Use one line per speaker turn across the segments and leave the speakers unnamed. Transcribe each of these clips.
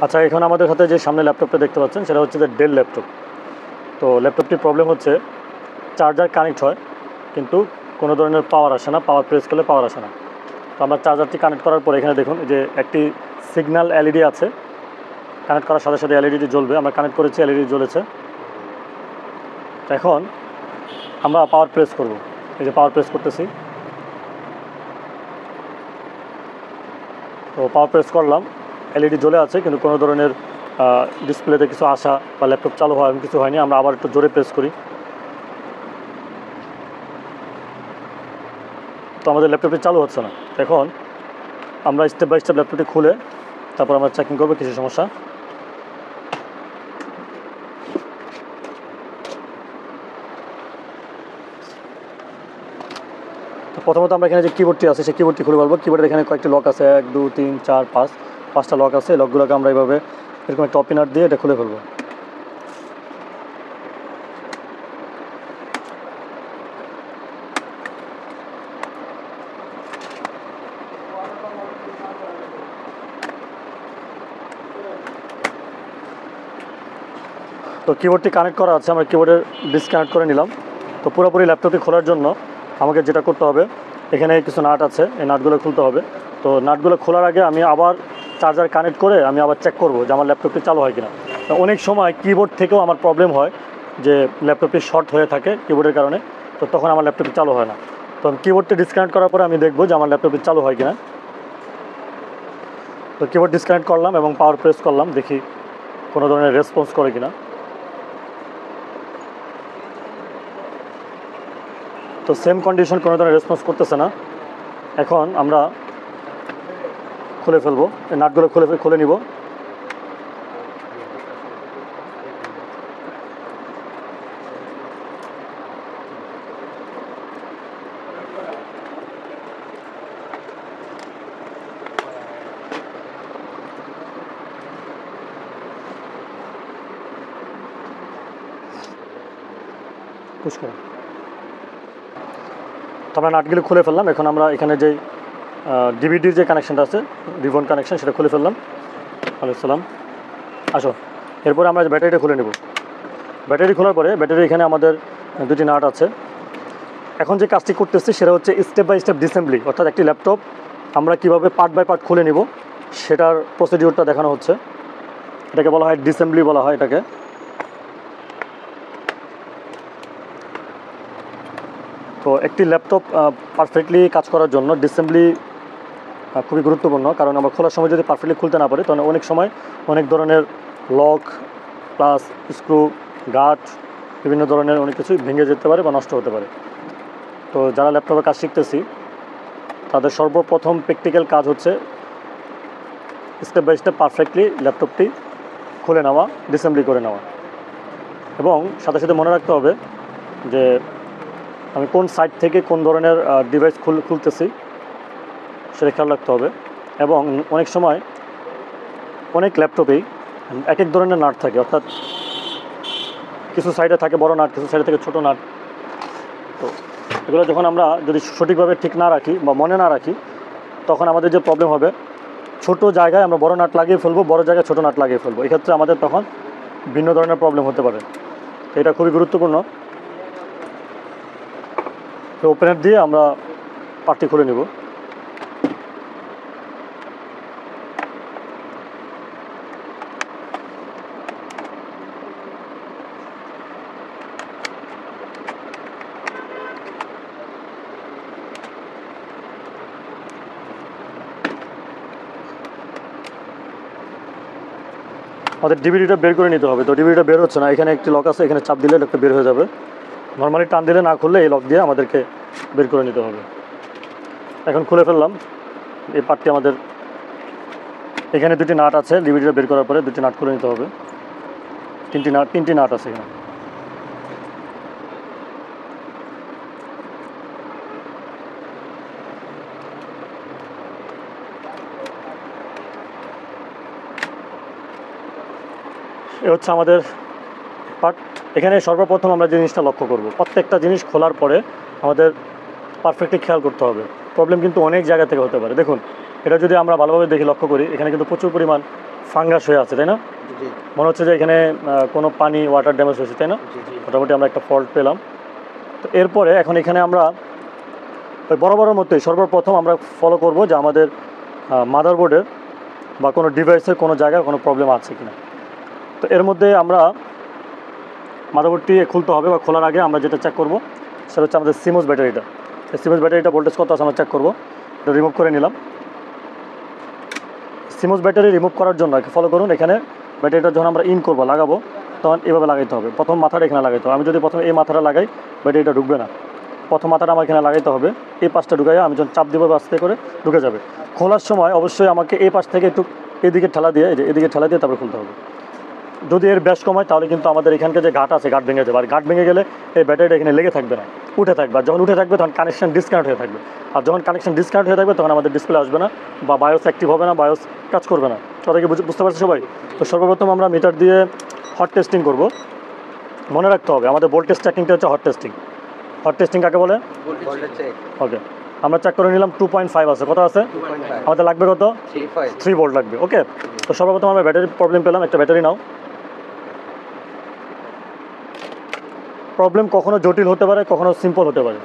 আচ্ছা, এখন আমাদের হাতে যে সামনে ল্যাপটপটা দেখতে পাচ্ছেন সেটা হচ্ছে যে ডেল ল্যাপটপ। তো ল্যাপটপটির প্রবলেম হচ্ছে চার্জার কানেক্ট হয় কিন্তু কোনো ধরনের পাওয়ার আসে না, পাওয়ার প্রেস করলে পাওয়ার আসে না। তো আমরা চার্জারটি কানেক্ট করার পর এখানে দেখুন যে একটি সিগন্যাল এলইডি আছে, কানেক্ট করার সাথে সাথে এলইডিটি জ্বলবে। আমরা কানেক্ট করেছি, এলইডি জ্বলেছে। তো এখন আমরা পাওয়ার প্রেস করব, এই যে পাওয়ার প্রেস করতেছি। তো পাওয়ার প্রেস করলাম, এলইডি জ্বলে আছে কিন্তু কোনো ধরনের ডিসপ্লেতে কিছু আসা বা ল্যাপটপ চালু হওয়া এমন কিছু হয়নি। আমরা আবার একটু জোরে প্রেস করি, তো আমাদের ল্যাপটপটি চালু হচ্ছে না। এখন আমরা স্টেপ বাই স্টেপ ল্যাপটপটি খুলে তারপর আমরা চেকিং করবো কিছু সমস্যা। তো প্রথমত আমরা এখানে যে কিবোর্ডটি আছে সেই কিবোর্ডটি খুলে বলবো। কিবোর্ডের এখানে কয়েকটি লক আছে, 1 2 3 4 5, 5টা লক আছে। লকগুলোকে আমরা এইভাবে এরকম একটা ওপেনার দিয়ে এটা খুলে ফেলবো। তো কিবোর্ডটি কানেক্ট করা আছে, আমরা কিবোর্ডের ডিসকানেক্ট করে নিলাম। তো পুরোপুরি ল্যাপটপটি খোলার জন্য আমাকে যেটা করতে হবে, এখানে কিছু নাট আছে, এই নাটগুলো খুলতে হবে। তো নাটগুলো খোলার আগে আমি আবার চার্জার কানেক্ট করে আমি আবার চেক করব যে আমার ল্যাপটপটি চালু হয় কিনা। তো অনেক সময় কিবোর্ড থেকেও আমার প্রবলেম হয় যে ল্যাপটপটি শর্ট হয়ে থাকে কিবোর্ডের কারণে, তো তখন আমার ল্যাপটপটি চালু হয় না। তো আমি কিবোর্ডটি ডিসকানেক্ট করার পরে আমি দেখবো যে আমার ল্যাপটপটি চালু হয় কিনা। তো কিবোর্ড ডিসকানেক্ট করলাম এবং পাওয়ার প্রেস করলাম, দেখি কোনো ধরনের রেসপন্স করে কিনা। তো সেম কন্ডিশন, কোনো ধরনের রেসপন্স করতেছে না। এখন আমরা খুলে ফেলবো, এই নাটগুলো খুলে নিব। পুশ করো। তো আমরা নাটগুলো খুলে ফেললাম। এখন আমরা এখানে যে ডিভিডির যে কানেকশানটা আছে, রিবন কানেকশান, সেটা খুলে ফেললাম। আলাইসালাম, আসো। এরপরে আমরা ব্যাটারিটা খুলে নেব। ব্যাটারি খোলার পরে ব্যাটারি এখানে আমাদের দুটি নাট আছে। এখন যে কাজটি করতেছি সেটা হচ্ছে স্টেপ বাই স্টেপ ডিসেম্বলি, অর্থাৎ একটি ল্যাপটপ আমরা কীভাবে পার্ট বাই পার্ট খুলে নিব সেটার প্রসিডিওরটা দেখানো হচ্ছে। এটাকে বলা হয় ডিসেম্বলি বলা হয় এটাকে। তো একটি ল্যাপটপ পারফেক্টলি কাজ করার জন্য ডিসেম্বলি খুবই গুরুত্বপূর্ণ, কারণ আমরা খোলার সময় যদি পারফেক্টলি খুলতে না পারি তাহলে অনেক সময় অনেক ধরনের লক প্লাস স্ক্রু গার্ড বিভিন্ন ধরনের অনেক কিছুই ভেঙে যেতে পারে বা নষ্ট হতে পারে। তো যারা ল্যাপটপে কাজ শিখতেছি তাদের সর্বপ্রথম প্র্যাকটিক্যাল কাজ হচ্ছে স্টেপ বাই স্টেপ পারফেক্টলি ল্যাপটপটি খুলে নেওয়া, ডিসেম্বলি করে নেওয়া। এবং সাথে সাথে মনে রাখতে হবে যে আমি কোন সাইড থেকে কোন ধরনের ডিভাইস খুলতেছি সেটা খেয়াল রাখতে হবে। এবং অনেক সময় অনেক ল্যাপটপেই এক এক ধরনের নাট থাকে, অর্থাৎ কিছু সাইডে থাকে বড় নাট, কিছু সাইডে থাকে ছোটো নাট। তো এগুলো যখন আমরা যদি সঠিকভাবে ঠিক না রাখি বা মনে না রাখি তখন আমাদের যে প্রবলেম হবে, ছোট জায়গায় আমরা বড় নাট লাগিয়ে ফেলবো, বড় জায়গায় ছোটো নাট লাগিয়ে ফেলবো। এক্ষেত্রে আমাদের তখন ভিন্ন ধরনের প্রবলেম হতে পারে। এটা খুবই গুরুত্বপূর্ণ। তো ওপেনার দিয়ে আমরা পার্টটি খুলে নেব। আমাদের ডিভিডিটা বের করে নিতে হবে। তো ডিভিডিটা বের হচ্ছে না, এখানে একটি লক আছে, এখানে চাপ দিলে লকটা বের হয়ে যাবে। নর্মালি টান দিলে না খুললে এই লক দিয়ে আমাদেরকে বের করে নিতে হবে। এখন খুলে ফেললাম এই পার্টটি। আমাদের এখানে দুটি নাট আছে, ডিভিডিটা বের করার পরে দুটি নাট খুলে নিতে হবে। তিনটি নাট আছে এখানে। এ হচ্ছে আমাদের পার্ট। এখানে সর্বপ্রথম আমরা যে জিনিসটা লক্ষ্য করব, প্রত্যেকটা জিনিস খোলার পরে আমাদের পারফেক্টলি খেয়াল করতে হবে। প্রবলেম কিন্তু অনেক জায়গা থেকে হতে পারে। দেখুন এটা যদি আমরা ভালোভাবে দেখি লক্ষ্য করি, এখানে কিন্তু প্রচুর পরিমাণ ফাঙ্গাস হয়ে আছে, তাই না? মনে হচ্ছে যে এখানে কোনো পানি ওয়াটার ড্যামেজ হয়েছে, তাই না? মোটামুটি আমরা একটা ফল্ট পেলাম। তো এরপরে এখন এখানে আমরা ওই বরাবরের মতোই সর্বপ্রথম আমরা ফলো করব যে আমাদের মাদারবোর্ডের বা কোনো ডিভাইসের কোনো জায়গায় কোনো প্রবলেম আছে কিনা। তো এর মধ্যে আমরা মাদারবোর্ডটি খুলতে হবে, বা খোলার আগে আমরা যেটা চেক করব সেটা হচ্ছে আমাদের সিমোস ব্যাটারিটা। এই সিমোস ব্যাটারিটা ভোল্টেজ কত আছে আমরা চেক করব। এটা রিমুভ করে নিলাম। সিমোস ব্যাটারি রিমুভ করার জন্য ফলো করুন, এখানে ব্যাটারিটা যখন আমরা ইন করবো লাগাবো তখন এভাবে লাগাইতে হবে। প্রথম মাথাটা এখানে লাগাইতে হবে। আমি যদি প্রথমে এই মাথাটা লাগাই ব্যাটারিটা ঢুকবে না। প্রথম মাথাটা আমার এখানে লাগাইতে হবে, এই পাশটা ঢুকাই আমি যখন চাপ দিব আস্তে করে ঢুকে যাবে। খোলার সময় অবশ্যই আমাকে এই পাশ থেকে একটু এদিকে ঠেলা দিয়ে, এই যে এদিকে ঠেলা দিয়ে তারপরে খুলতে হবে। যদি এর ব্যাস কমায় তাহলে কিন্তু আমাদের এখানকার যে ঘাট আছে ঘাট ভেঙে যাবে, আর ঘাট ভেঙে গেলে এই ব্যাটারিটা এখানে লেগে থাকবে না, উঠে থাকবে। আর যখন উঠে থাকবে তখন কানেকশন ডিসকানেক্ট হয়ে থাকবে। আর যখন কানেকশন ডিসকানেক্ট হয়ে থাকবে তখন আমাদের ডিসপ্লে আসবে না, বা বায়োস অ্যাক্টিভ হবে না, বায়োস কাজ করবে না। সবাইকে বুঝতে পারছে সবাই? তো সর্বপ্রথম আমরা মিটার দিয়ে হট টেস্টিং করব। মনে রাখতে হবে আমাদের ভোল্টেজ চেকিংটা হচ্ছে হট টেস্টিং। হট টেস্টিং কাকে বলে? ওকে, আমরা চেক করে নিলাম 2.5 আছে। কত আছে? আমাদের লাগবে কত? 3 ভোল্ট লাগবে। ওকে, তো সর্বপ্রথম আমরা ব্যাটারি প্রবলেম পেলাম। একটা ব্যাটারি নাও। প্রবলেম কখনো জটিল হতে পারে, কখনো সিম্পল হতে পারে।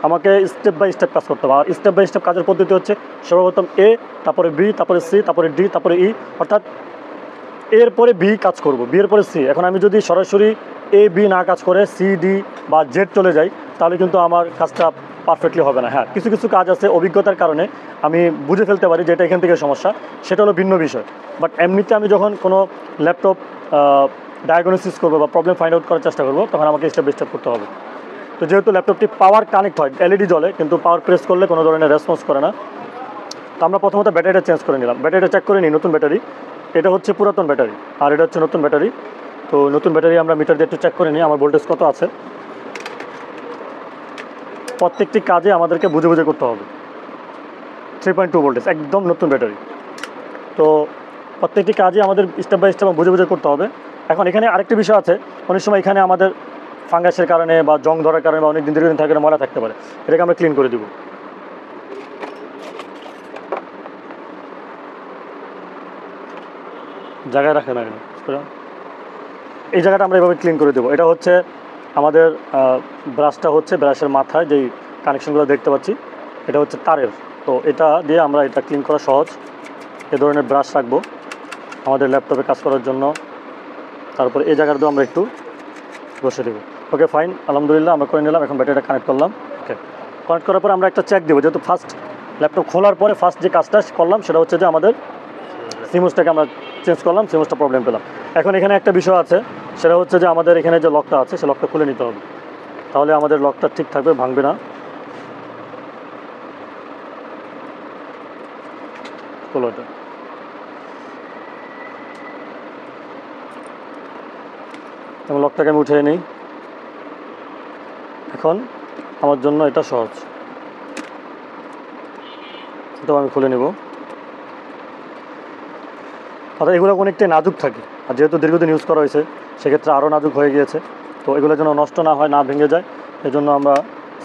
আমাকে স্টেপ বাই স্টেপ কাজ করতে হবে। আর স্টেপ বাই স্টেপ কাজের পদ্ধতি হচ্ছে সর্বপ্রথম এ, তারপরে বি, তারপরে সি, তারপরে ডি, তারপরে ই, অর্থাৎ এরপরে বি কাজ করব, বি এর পরে সি। এখন আমি যদি সরাসরি এ বি না কাজ করে সি ডি বা জেড চলে যাই তাহলে কিন্তু আমার কাজটা পারফেক্টলি হবে না। হ্যাঁ, কিছু কিছু কাজ আছে অভিজ্ঞতার কারণে আমি বুঝে ফেলতে পারি যে এটা এখান থেকে সমস্যা, সেটা হলো ভিন্ন বিষয়। বাট এমনিতে আমি যখন কোনো ল্যাপটপ ডায়াগনোসিস করবো বা প্রবলেম ফাইন্ড আউট করার চেষ্টা করবো তখন আমাকে স্টেপ বাই স্টেপ করতে হবে। তো যেহেতু ল্যাপটপটি পাওয়ার কানেক্ট হয়, এলইডি জ্বলে কিন্তু পাওয়ার প্রেস করলে কোনো ধরনের রেসপন্স করে না। তো আমরা প্রথমত ব্যাটারিটা চেঞ্জ করে নিলাম। ব্যাটারিটা চেক করে নিই, নতুন ব্যাটারি। এটা হচ্ছে পুরাতন ব্যাটারি আর এটা হচ্ছে নতুন ব্যাটারি। তো নতুন ব্যাটারি আমরা মিটার দিয়ে একটু চেক করে নিই আমার ভোল্টেজ কত আছে। প্রত্যেকটি কাজে আমাদেরকে বুঝে বুঝে করতে হবে। 3.2 ভোল্টেজ, একদম নতুন ব্যাটারি। তো প্রত্যেকটি কাজে আমাদের স্টেপ বাই স্টেপ বুঝে বুঝে করতে হবে। এখন এখানে আরেকটি বিষয় আছে, অনেক সময় এখানে আমাদের ফাঙ্গাসের কারণে বা জং ধরার কারণে বা অনেক দিন দীর্ঘদিন থাকে ময়লা থাকতে পারে, এটাকে আমরা ক্লিন করে দিব। জায়গায় রাখে না, এই জায়গাটা আমরা এভাবে ক্লিন করে দেবো। এটা হচ্ছে আমাদের ব্রাশটা হচ্ছে ব্রাশের মাথায় যেই কানেকশনগুলো দেখতে পাচ্ছি এটা হচ্ছে তারের। তো এটা দিয়ে আমরা এটা ক্লিন করা সহজ। এ ধরনের ব্রাশ রাখবো আমাদের ল্যাপটপে কাজ করার জন্য। তারপর এই জায়গাটাও আমরা একটু বসে দেবো। ওকে, ফাইন, আলহামদুলিল্লাহ আমরা করে নিলাম। এখন ব্যাটারিটা কানেক্ট করলাম। ওকে, কানেক্ট করার পর আমরা একটা চেক দেবো, যেহেতু ফার্স্ট ল্যাপটপ খোলার পরে ফার্স্ট যে কাজটা করলাম সেটা হচ্ছে যে আমাদের সিমোসটাকে আমরা চেঞ্জ করলাম, সিমোসটা প্রবলেম পেলাম। এখন এখানে একটা বিষয় আছে, সেটা হচ্ছে যে আমাদের এখানে যে লকটা আছে সে লকটা খুলে নিতে হবে, তাহলে আমাদের লকটা ঠিক থাকবে, ভাঙবে না। খোলো এটা। এবং লকটাকে আমি উঠিয়ে নিই। এখন আমার জন্য এটা সহজ, এটাও আমি খুলে নেব। অর্থাৎ এগুলো অনেকটাই নাজুক থাকে, আর যেহেতু দীর্ঘদিন ইউজ করা হয়েছে সেক্ষেত্রে আরও নাজুক হয়ে গিয়েছে। তো এগুলো যেন নষ্ট না হয়, না ভেঙে যায়, এই জন্য আমরা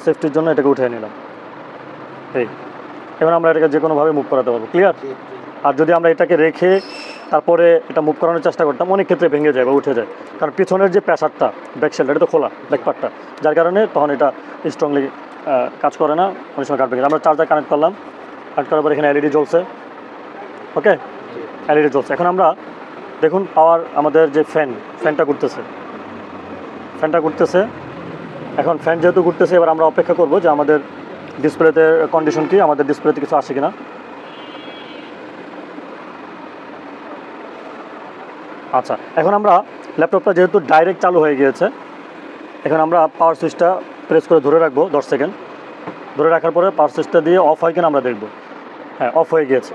সেফটির জন্য এটাকে উঠিয়ে নিলাম। এই এবার আমরা এটাকে যে কোনোভাবে মুভ করাতে পারবো। ক্লিয়ার? আর যদি আমরা এটাকে রেখে তারপরে এটা মুভ করানোর চেষ্টা করতাম অনেক ক্ষেত্রে ভেঙে যায় বা উঠে যায়, কারণ পিছনের যে প্রেসারটা ব্যাকশেলটা এটা তো খোলা, ব্যাকপার্টটা, যার কারণে তখন এটা স্ট্রংলি কাজ করে না, অনেক সময় কাট ভেঙে। আমরা চার্জার কানেক্ট করলাম, কানেক্ট করার পর এখানে এলইডি জ্বলছে। ওকে, এলইডি জ্বলছে। এখন আমরা দেখুন পাওয়ার আমাদের যে ফ্যানটা ঘুরতেছে, এখন ফ্যান যেহেতু ঘুরতেছে এবার আমরা অপেক্ষা করব যে আমাদের ডিসপ্লেতে কন্ডিশন কি, আমাদের ডিসপ্লেতে কিছু আসে কিনা। আচ্ছা, এখন আমরা ল্যাপটপটা যেহেতু ডাইরেক্ট চালু হয়ে গিয়েছে, এখন আমরা পাওয়ার সুইচটা প্রেস করে ধরে রাখবো 10 সেকেন্ড। ধরে রাখার পরে পাওয়ার সুইচটা দিয়ে অফ হয় কিনা আমরা দেখব। হ্যাঁ, অফ হয়ে গিয়েছে।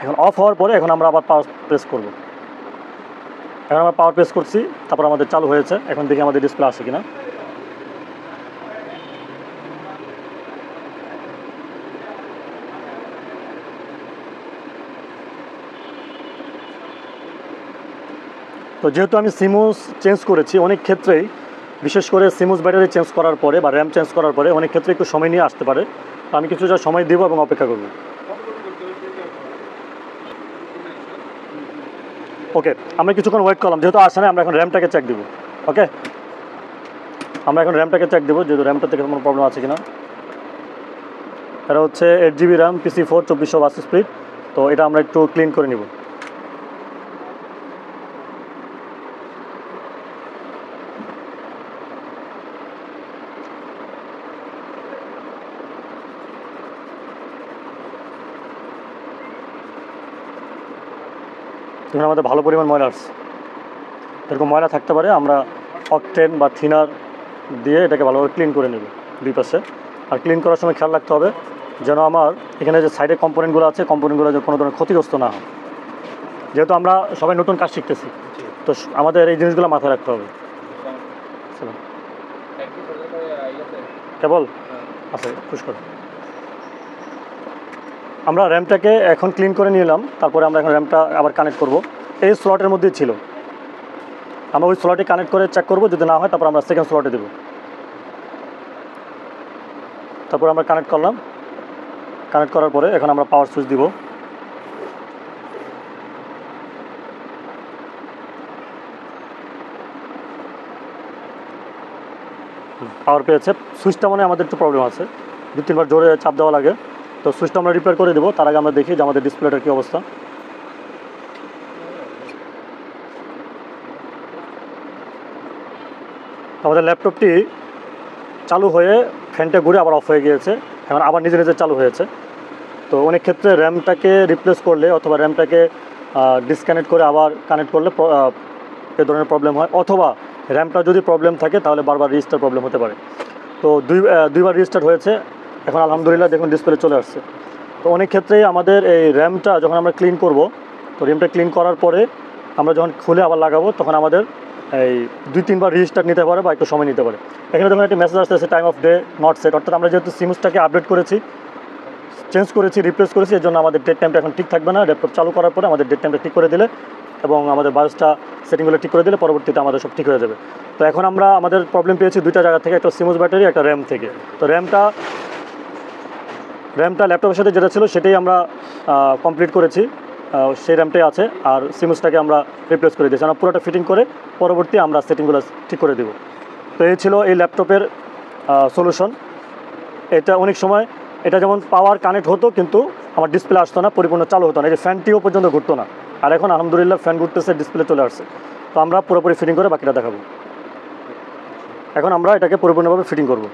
এখন অফ হওয়ার পরে এখন আমরা আবার পাওয়ার প্রেস করব। এখন আমরা পাওয়ার প্রেস করছি, তারপর আমাদের চালু হয়েছে। এখন দেখি আমাদের ডিসপ্লে আসে কিনা। তো যেহেতু আমি সিমোস চেঞ্জ করেছি, অনেক ক্ষেত্রেই বিশেষ করে সিমোস ব্যাটারি চেঞ্জ করার পরে বা র্যাম চেঞ্জ করার পরে অনেক ক্ষেত্রে একটু সময় নিয়ে আসতে পারে। তো আমি কিছুটা সময় দেবো এবং অপেক্ষা করব। ওকে, আমরা কিছুক্ষণ ওয়েট করলাম, যেহেতু আসে না আমরা এখন র্যামটাকে চেক দিব। ওকে, আমরা এখন র্যামটাকে চেক দেবো, যেহেতু র্যামটা থেকে কোনো প্রবলেম আছে কিনা। এটা হচ্ছে 8 GB র্যাম, PC4 2400 স্পিড। তো এটা আমরা একটু ক্লিন করে নিব। এখানে আমাদের ভালো পরিমাণ ময়লা আসছে, এরকম ময়লা থাকতে পারে, আমরা অকটেন বা থিনার দিয়ে এটাকে ভালোভাবে ক্লিন করে নেব দুই পাশে। আর ক্লিন করার সময় খেয়াল রাখতে হবে যেন আমার এখানে যে সাইডে কম্পোনেন্টগুলো আছে, কম্পোনেন্টগুলো যেন কোনো ধরনের ক্ষতিগ্রস্ত না হয়, যেহেতু আমরা সবাই নতুন কাজ শিখতেছি, তো আমাদের এই জিনিসগুলো মাথায় রাখতে হবে। কেবল আছে পুশ করে আমরা র্যামটাকে এখন ক্লিন করে নিলাম। তারপরে আমরা এখন র্যামটা আবার কানেক্ট করব। এই স্লটের মধ্যেই ছিল, আমরা ওই স্লটে কানেক্ট করে চেক করব, যদি না হয় তারপর আমরা সেকেন্ড স্লটে দেব। তারপর আমরা কানেক্ট করলাম, কানেক্ট করার পরে এখন আমরা পাওয়ার সুইচ দিব। পাওয়ার পেয়েছে। সুইচটা মানে আমাদের একটু প্রবলেম আছে, 2-3 বার জোরে চাপ দেওয়া লাগে। তো সুইচটা আমরা রিপেয়ার করে দেবো, তার আগে আমরা দেখি যে আমাদের ডিসপ্লেটার কী অবস্থা। আমাদের ল্যাপটপটি চালু হয়ে ফ্যানটা ঘুরে আবার অফ হয়ে গিয়েছে, এখন আবার নিজে নিজে চালু হয়েছে। তো অনেক ক্ষেত্রে র্যামটাকে রিপ্লেস করলে অথবা র্যামটাকে ডিসকানেক্ট করে আবার কানেক্ট করলে এ ধরনের প্রবলেম হয়, অথবা র্যামটা যদি প্রবলেম থাকে তাহলে বারবার রিস্টার্ট প্রবলেম হতে পারে। তো দুইবার রিস্টার্ট হয়েছে, এখন আলহামদুলিল্লাহ দেখুন ডিসপ্লে চলে আসছে। তো অনেক ক্ষেত্রেই আমাদের এই র্যামটা যখন আমরা ক্লিন করব, তো র্যামটা ক্লিন করার পরে আমরা যখন খুলে আবার লাগাবো তখন আমাদের এই 2-3 বার রিস্টার্ট নিতে পারে বা একটু সময় নিতে পারে। এখানে যখন একটা মেসেজ আসতেছে time off day not set, অর্থাৎ আমরা যেহেতু সিমসটাকে আপডেট করেছি, চেঞ্জ করেছি, রিপ্লেস করেছি, এর জন্য আমাদের ডেট টাইমটা এখন ঠিক থাকবে না। ল্যাপটপ চালু করার পরে আমাদের ডেট টাইমটা ঠিক করে দিলে এবং আমাদের বায়োসটা সেটিংগুলো ঠিক করে দিলে পরবর্তীতে আমাদের সব ঠিক হয়ে যাবে। তো এখন আমরা আমাদের প্রবলেম পেয়েছি দুইটা জায়গা থেকে, একটা সিমস ব্যাটারি, একটা র্যাম থেকে। তো র্যামটা ল্যাপটপের সাথে যেটা ছিল সেটাই আমরা কমপ্লিট করেছি, সেই র্যামটাই আছে। আর সিমসটাকে আমরা রিপ্লেস করে দিয়েছি, আমরা পুরোটা ফিটিং করে পরবর্তী আমরা সেটিংগুলো ঠিক করে দেব। তো এই ছিল এই ল্যাপটপের সলিউশন। এটা অনেক সময় এটা যেমন পাওয়ার কানেক্ট হতো কিন্তু আমার ডিসপ্লে আসতো না, পরিপূর্ণ চালু হতো না, এই যে ফ্যানটিও পর্যন্ত ঘুরতো না। আর এখন আলহামদুলিল্লাহ ফ্যান ঘুরতেছে, ডিসপ্লে চলে আসছে। তো আমরা পুরোপুরি ফিটিং করে বাকিটা দেখাবো। এখন আমরা এটাকে পরিপূর্ণভাবে ফিটিং করব।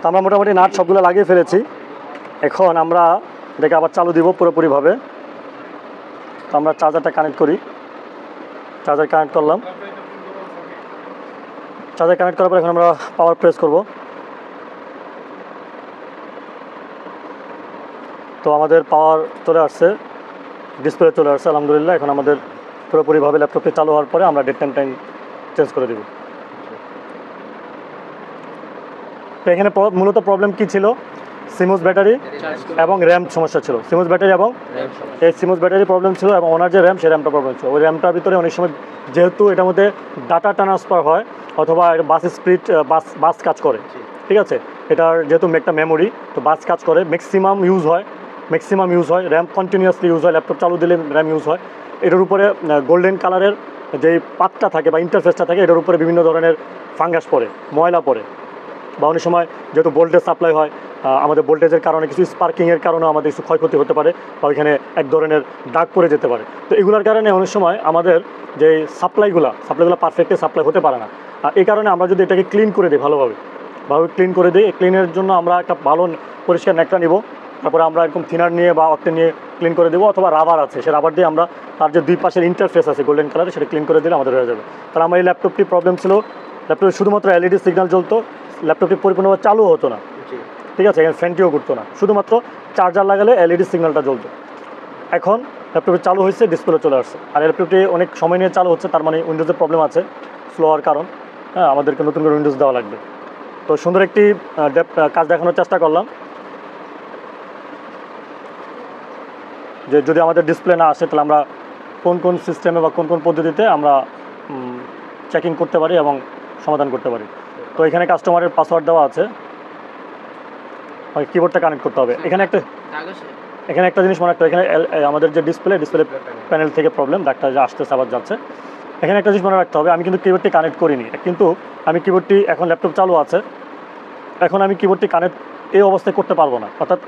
তো আমরা মোটামুটি নাট সবগুলো লাগিয়ে ফেলেছি, এখন আমরা এটাকে আবার চালু দিব পুরোপুরিভাবে। তো আমরা চার্জারটা কানেক্ট করি, চার্জার কানেক্ট করলাম। চার্জার কানেক্ট করার পর এখন আমরা পাওয়ার প্রেস করব। তো আমাদের পাওয়ার চলে আসছে, ডিসপ্লে চলে আসছে আলহামদুলিল্লাহ। এখন আমাদের পুরোপুরিভাবে ল্যাপটপটি চালু হওয়ার পরে আমরা ডেট টাইম চেঞ্জ করে দেব। তো এখানে মূলত প্রবলেম কী ছিল, সিমস ব্যাটারি এবং র্যাম সমস্যা ছিল। সিমস ব্যাটারি এবং এই সিমস ব্যাটারি প্রবলেম ছিল এবং ওনার যে র্যাম, সেই র্যামটা প্রবলেম ছিল। ওই র্যামটার ভিতরে অনেক সময় যেহেতু এটার মধ্যে ডাটা ট্রান্সফার হয় অথবা বাস স্পিড বাস কাজ করে, ঠিক আছে, এটার যেহেতু একটা মেমোরি, তো বাস কাজ করে, ম্যাক্সিমাম ইউজ হয়, র্যাম কন্টিনিউয়াসলি ইউজ হয়, ল্যাপটপ চালু দিলে র্যাম ইউজ হয়। এটার উপরে গোল্ডেন কালারের যে পাতটা থাকে বা ইন্টারফেসটা থাকে, এটার উপরে বিভিন্ন ধরনের ফাঙ্গাস পড়ে, ময়লা পড়ে, বা অনেক সময় যেহেতু ভোল্টেজ সাপ্লাই হয়, আমাদের ভোল্টেজের কারণে কিছু স্পার্কিংয়ের কারণেও আমাদের কিছু ক্ষয়ক্ষতি হতে পারে বা ওইখানে এক ধরনের দাগ পড়ে যেতে পারে। তো এগুলোর কারণে অনেক সময় আমাদের যে সাপ্লাইগুলো পারফেক্টলি সাপ্লাই হতে পারে না। আর এই কারণে আমরা যদি এটাকে ক্লিন করে দিই, ভালোভাবে ক্লিন করে দিই, ক্লিনের জন্য আমরা একটা ভালো পরিষ্কার ন্যাকড়া নিব, তারপরে আমরা এরকম থিনার নিয়ে বা অক্টেন নিয়ে ক্লিন করে দেবো, অথবা রাবার আছে, সে রাবার দিয়ে আমরা তার যে দুই পাশের ইন্টারফেস আছে গোল্ডেন কালারে, সেটা ক্লিন করে দিলে আমাদের হয়ে যাবে। তাহলে আমার এই ল্যাপটপটি প্রবলেম ছিল, ল্যাপটপে শুধুমাত্র এলইডি সিগন্যাল জ্বলতো, ল্যাপটপটি পরিপূর্ণভাবে চালু হতো না, ঠিক আছে, এখানে ফ্যানটিও ঘুরতো না, শুধুমাত্র চার্জার লাগালে এলইডি সিগন্যালটা জ্বলতো। এখন ল্যাপটপে চালু হয়েছে, ডিসপ্লে চলে আসছে। আর ল্যাপটপটি অনেক সময় নিয়ে চালু হচ্ছে, তার মানে উইন্ডোজের প্রবলেম আছে, স্লো হওয়ার কারণ। হ্যাঁ, আমাদেরকে নতুন করে উইন্ডোজ দেওয়া লাগবে। তো সুন্দর একটি কাজ দেখানোর চেষ্টা করলাম, যে যদি আমাদের ডিসপ্লে না আসে তাহলে আমরা কোন কোন সিস্টেমে বা কোন কোন পদ্ধতিতে আমরা চেকিং করতে পারি এবং সমাধান করতে পারি। তো এখানে কাস্টমারের পাসওয়ার্ড দেওয়া আছে, কিবোর্ডটা কানেক্ট করতে হবে। এখানে একটা জিনিস মনে রাখতে হবে, এখানে আমাদের যে ডিসপ্লে প্যানেল থেকে প্রবলেম, ডাক্তার যে আসতেছে আবার যাচ্ছে। এখানে একটা জিনিস মনে রাখতে হবে, আমি কিন্তু কিবোর্ডটি কানেক্ট করিনি, কিন্তু আমি কিবোর্ডটি এখন ল্যাপটপ চালু আছে, এখন আমি কিবোর্ডটি কানেক্ট এই অবস্থায় করতে পারবো না। অর্থাৎ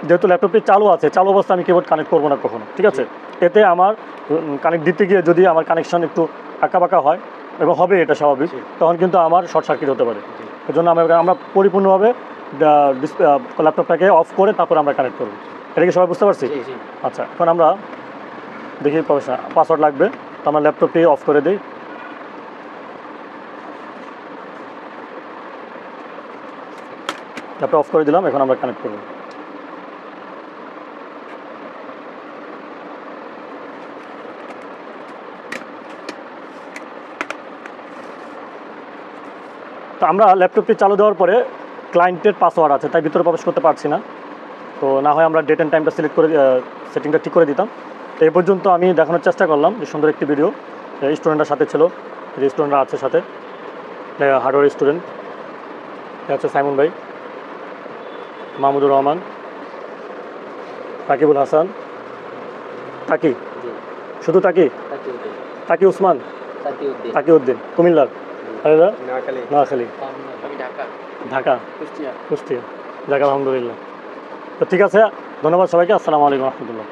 যেহেতু ল্যাপটপটি চালু আছে, চালু অবস্থায় আমি কিবোর্ড কানেক্ট করবো না কখনো, ঠিক আছে? এতে আমার কানেক্ট দিতে গিয়ে যদি আমার কানেকশান একটু আঁকাবাঁকা হয়, এবং হবে এটা স্বাভাবিক, তখন কিন্তু আমার শর্ট সার্কিট হতে পারে। এই জন্য আমরা পরিপূর্ণভাবে ল্যাপটপটাকে অফ করে তারপর আমরা কানেক্ট করবো। এটা কি সবাই বুঝতে পারছি? আচ্ছা, এখন আমরা দেখি পাসওয়ার্ড লাগবে, তো আমরা ল্যাপটপটি অফ করে দিই। ল্যাপটপ অফ করে দিলাম, এখন আমরা কানেক্ট করব। তো আমরা ল্যাপটপটি চালু দেওয়ার পরে ক্লায়েন্টের পাসওয়ার্ড আছে, তাই ভিতরে প্রবেশ করতে পারছি না। তো না হয় আমরা ডেট অ্যান্ড টাইমটা সিলেক্ট করে সেটিংটা ঠিক করে দিতাম। তো এই পর্যন্ত আমি দেখানোর চেষ্টা করলাম যে সুন্দর একটি ভিডিও, স্টুডেন্টরা সাথে ছিল, যে স্টুডেন্টরা আছে সাথে, হার্ডওয়্যার স্টুডেন্ট, এটা হচ্ছে সাইমন ভাই, মাহমুদুর রহমান, তাকিবুল হাসান, তাকি, শুধু তাকি, তাকি উসমান, তাকিউদ্দিন, কুমিল্লার, নোয়াখালী, ঢাকা, কুষ্টিয়া। যাক, আলহামদুলিল্লাহ। তো ঠিক আছে, ধন্যবাদ সবাইকে। আসসালামু আলাইকুম রহমতুল্লাহ।